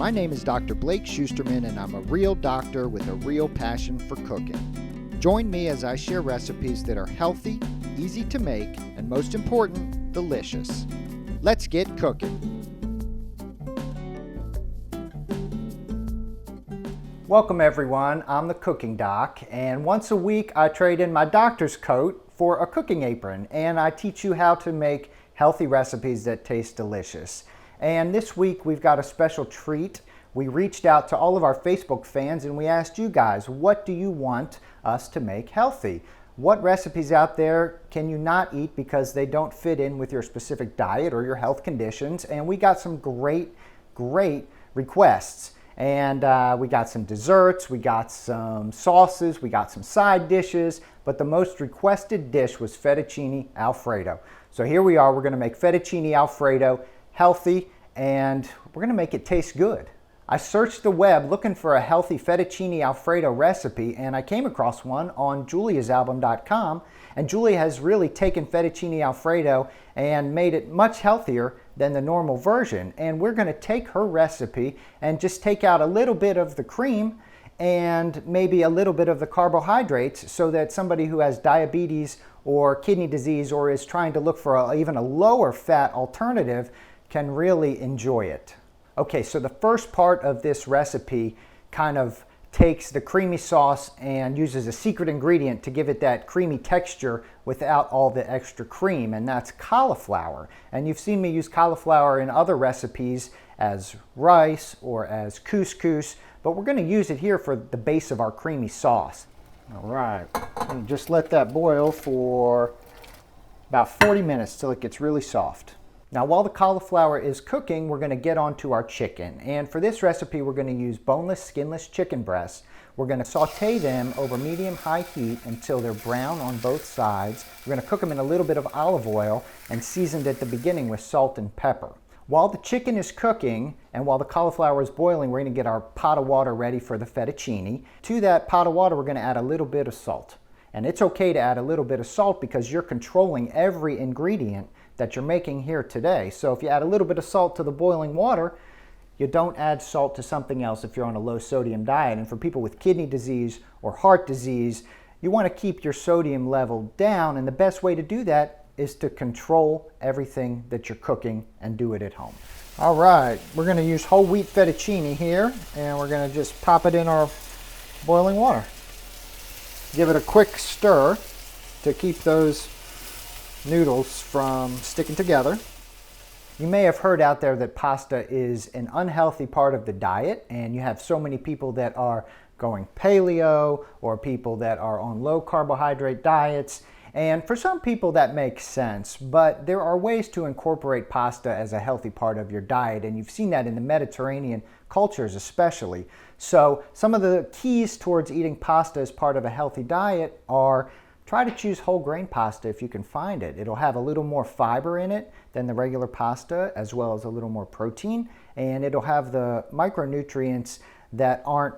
My name is Dr. Blake Shusterman, and I'm a real doctor with a real passion for cooking. Join me as I share recipes that are healthy, easy to make, and most important, delicious. Let's get cooking. Welcome everyone, I'm the Cooking Doc, and once a week I trade in my doctor's coat for a cooking apron, and I teach you how to make healthy recipes that taste delicious. And this week we've got a special treat. We reached out to all of our Facebook fans and we asked you guys, what do you want us to make healthy? What recipes out there can you not eat because they don't fit in with your specific diet or your health conditions? And we got some great requests. And we got some desserts, we got some sauces, we got some side dishes, but the most requested dish was fettuccine Alfredo. So here we are, we're gonna make fettuccine Alfredo healthy, and we're gonna make it taste good. I searched the web looking for a healthy fettuccine Alfredo recipe, and I came across one on juliasalbum.com, and Julia has really taken fettuccine Alfredo and made it much healthier than the normal version. And we're gonna take her recipe and just take out a little bit of the cream and maybe a little bit of the carbohydrates so that somebody who has diabetes or kidney disease or is trying to look for even a lower fat alternative can really enjoy it. Okay, so the first part of this recipe kind of takes the creamy sauce and uses a secret ingredient to give it that creamy texture without all the extra cream, and that's cauliflower. And you've seen me use cauliflower in other recipes as rice or as couscous, but we're gonna use it here for the base of our creamy sauce. All right, and just let that boil for about 40 minutes till it gets really soft. Now while the cauliflower is cooking, we're going to get onto our chicken. And for this recipe, we're going to use boneless, skinless chicken breasts. We're going to saute them over medium-high heat until they're brown on both sides. We're going to cook them in a little bit of olive oil and seasoned at the beginning with salt and pepper. While the chicken is cooking and while the cauliflower is boiling, we're going to get our pot of water ready for the fettuccine. To that pot of water, we're going to add a little bit of salt. And it's okay to add a little bit of salt because you're controlling every ingredient that you're making here today. So if you add a little bit of salt to the boiling water, you don't add salt to something else if you're on a low sodium diet. And for people with kidney disease or heart disease, you want to keep your sodium level down, and the best way to do that is to control everything that you're cooking and do it at home. All right, we're going to use whole wheat fettuccine here, and we're going to just pop it in our boiling water. Give it a quick stir to keep those noodles from sticking together. You may have heard out there that pasta is an unhealthy part of the diet, and you have so many people that are going paleo or people that are on low carbohydrate diets. And for some people that makes sense, but there are ways to incorporate pasta as a healthy part of your diet, and you've seen that in the Mediterranean cultures especially. So some of the keys towards eating pasta as part of a healthy diet are: try to choose whole grain pasta if you can find it. It'll have a little more fiber in it than the regular pasta, as well as a little more protein, and it'll have the micronutrients that aren't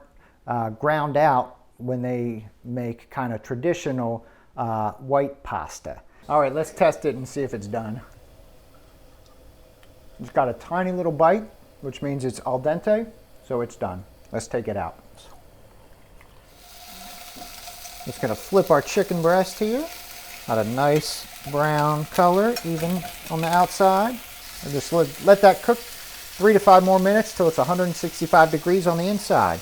ground out when they make kind of traditional white pasta. All right, let's test it and see if it's done. It's got a tiny little bite, which means it's al dente, so it's done. Let's take it out. Just gonna flip our chicken breast here. Got a nice brown color even on the outside. And just let that cook 3 to 5 more minutes till it's 165 degrees on the inside.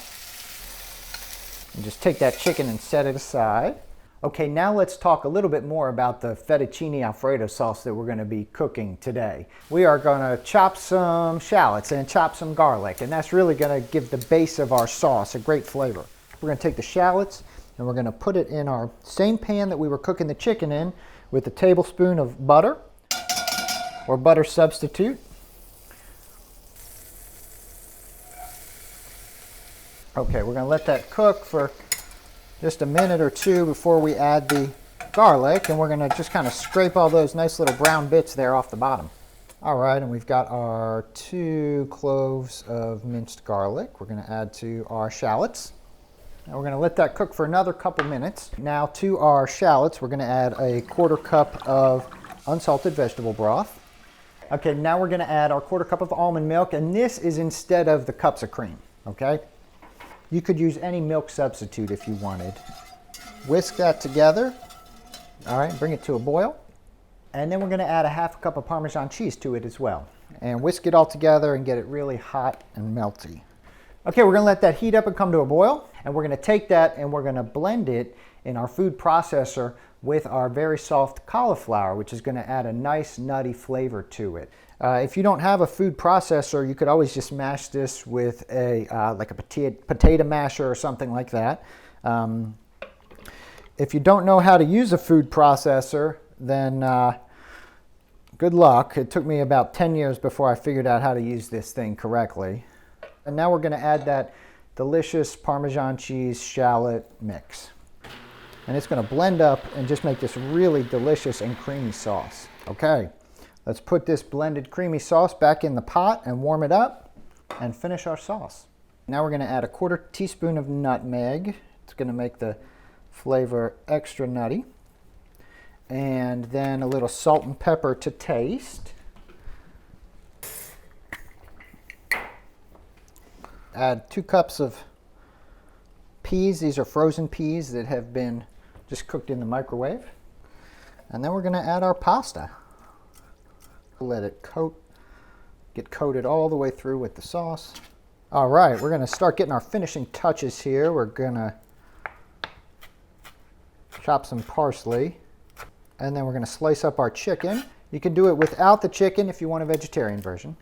And just take that chicken and set it aside. Okay, now let's talk a little bit more about the fettuccine Alfredo sauce that we're gonna be cooking today. We are gonna chop some shallots and chop some garlic, and that's really gonna give the base of our sauce a great flavor. We're gonna take the shallots and we're gonna put it in our same pan that we were cooking the chicken in with a tablespoon of butter or butter substitute. Okay, we're gonna let that cook for just a minute or two before we add the garlic, and we're gonna just kind of scrape all those nice little brown bits there off the bottom. All right, and we've got our 2 cloves of minced garlic. We're gonna add to our shallots. And we're gonna let that cook for another couple minutes. Now to our shallots, we're gonna add a 1/4 cup of unsalted vegetable broth. Okay, now we're gonna add our 1/4 cup of almond milk, and this is instead of the cups of cream, okay? You could use any milk substitute if you wanted. Whisk that together. All right, bring it to a boil. And then we're gonna add a 1/2 cup of Parmesan cheese to it as well. And whisk it all together and get it really hot and melty. Okay, we're gonna let that heat up and come to a boil. And we're gonna take that and we're gonna blend it in our food processor with our very soft cauliflower, which is gonna add a nice nutty flavor to it. If you don't have a food processor, you could always just mash this with like a potato masher or something like that. If you don't know how to use a food processor, then good luck. It took me about 10 years before I figured out how to use this thing correctly. And now we're gonna add that delicious Parmesan cheese shallot mix. And it's gonna blend up and just make this really delicious and creamy sauce. Okay, let's put this blended creamy sauce back in the pot and warm it up and finish our sauce. Now we're gonna add a 1/4 teaspoon of nutmeg. It's gonna make the flavor extra nutty. And then a little salt and pepper to taste. Add 2 cups of peas. These are frozen peas that have been just cooked in the microwave. And then we're going to add our pasta. Let it get coated all the way through with the sauce. All right, we're going to start getting our finishing touches here. We're going to chop some parsley. And then we're going to slice up our chicken. You can do it without the chicken if you want a vegetarian version.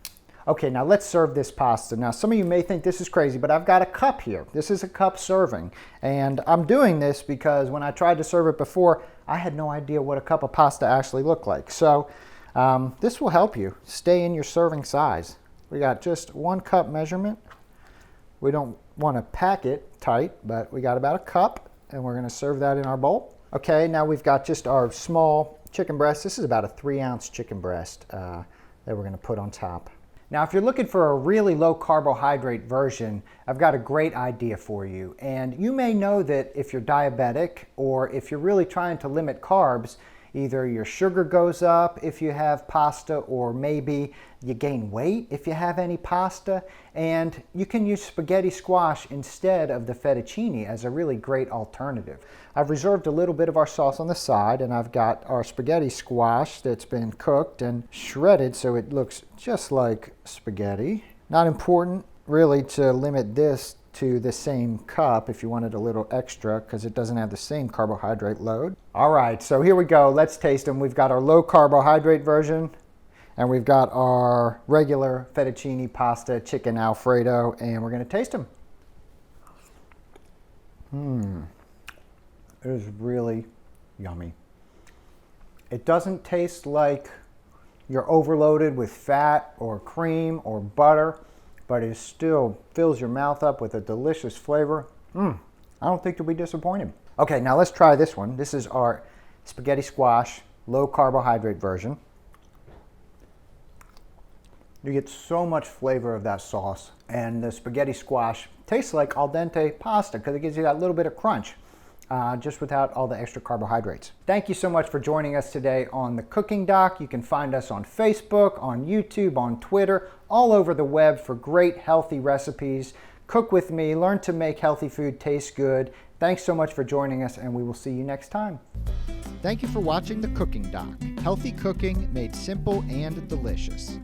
Okay, now let's serve this pasta. Now some of you may think this is crazy, but I've got a cup here. This is a cup serving. And I'm doing this because when I tried to serve it before, I had no idea what a cup of pasta actually looked like. So this will help you stay in your serving size. We got just 1 cup measurement. We don't want to pack it tight, but we got about a cup, and we're going to serve that in our bowl. Okay, now we've got just our small chicken breast. This is about a 3-ounce chicken breast that we're going to put on top. Now, if you're looking for a really low carbohydrate version, I've got a great idea for you. And you may know that if you're diabetic or if you're really trying to limit carbs, either your sugar goes up if you have pasta, or maybe you gain weight if you have any pasta, and you can use spaghetti squash instead of the fettuccine as a really great alternative. I've reserved a little bit of our sauce on the side, and I've got our spaghetti squash that's been cooked and shredded so it looks just like spaghetti. Not important really to limit this to the same cup if you wanted a little extra, because it doesn't have the same carbohydrate load. All right, so here we go. Let's taste them. We've got our low carbohydrate version, and we've got our regular fettuccine pasta chicken Alfredo, and we're going to taste them. It is really yummy. It doesn't taste like you're overloaded with fat or cream or butter, but it still fills your mouth up with a delicious flavor. I don't think you'll be disappointed. Okay, now let's try this one. This is our spaghetti squash low carbohydrate version. You get so much flavor of that sauce, and the spaghetti squash tastes like al dente pasta because it gives you that little bit of crunch, just without all the extra carbohydrates. Thank you so much for joining us today on The Cooking Doc. You can find us on Facebook, on YouTube, on Twitter, all over the web for great healthy recipes. Cook with me, learn to make healthy food taste good. Thanks so much for joining us, and we will see you next time. Thank you for watching The Cooking Doc, healthy cooking made simple and delicious.